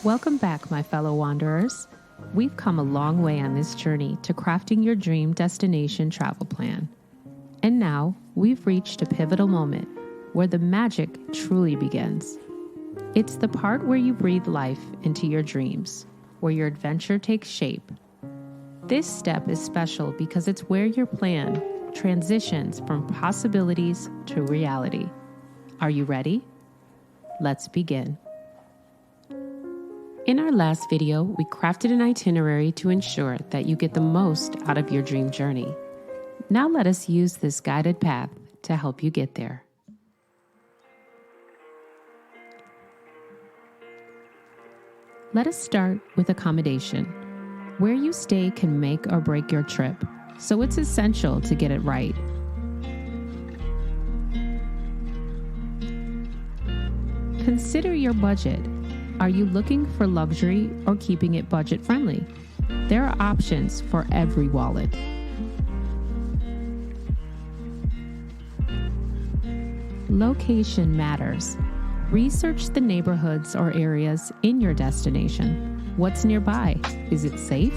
Welcome back, my fellow wanderers. We've come a long way on this journey to crafting your dream destination travel plan. And now we've reached a pivotal moment where the magic truly begins. It's the part where you breathe life into your dreams, where your adventure takes shape. This step is special because it's where your plan transitions from possibilities to reality. Are you ready? Let's begin. In our last video, we crafted an itinerary to ensure that you get the most out of your dream journey. Now let us use this guided path to help you get there. Let us start with accommodation. Where you stay can make or break your trip, so it's essential to get it right. Consider your budget. Are you looking for luxury or keeping it budget friendly? There are options for every wallet. Location matters. Research the neighborhoods or areas in your destination. What's nearby? Is it safe?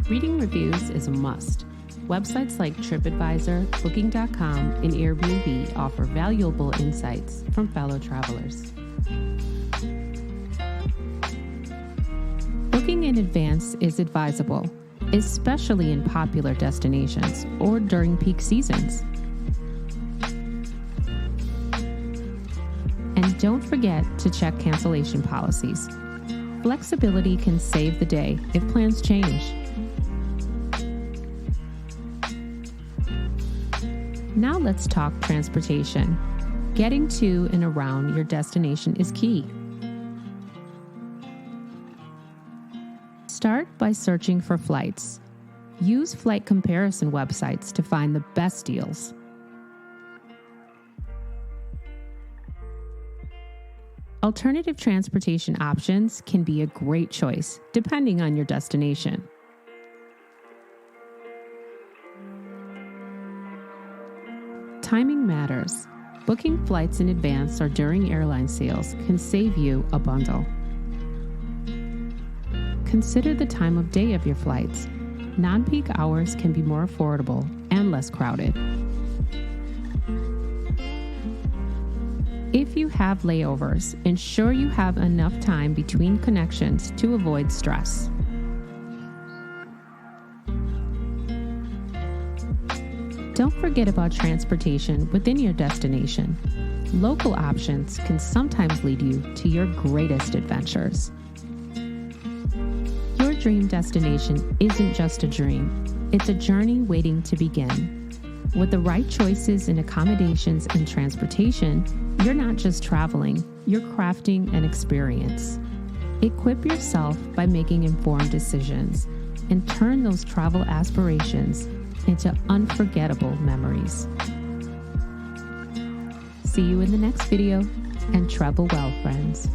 Reading reviews is a must. Websites like TripAdvisor, Booking.com, and Airbnb offer valuable insights from fellow travelers. Booking in advance is advisable, especially in popular destinations or during peak seasons. And don't forget to check cancellation policies. Flexibility can save the day if plans change. Now let's talk transportation. Getting to and around your destination is key. Start by searching for flights. Use flight comparison websites to find the best deals. Alternative transportation options can be a great choice depending on your destination. Timing matters. Booking flights in advance or during airline sales can save you a bundle. Consider the time of day of your flights. Non-peak hours can be more affordable and less crowded. If you have layovers, ensure you have enough time between connections to avoid stress. Don't forget about transportation within your destination. Local options can sometimes lead you to your greatest adventures. Your dream destination isn't just a dream, it's a journey waiting to begin. With the right choices in accommodations and transportation, you're not just traveling, you're crafting an experience. Equip yourself by making informed decisions and turn those travel aspirations into unforgettable memories. See you in the next video, and travel well, friends.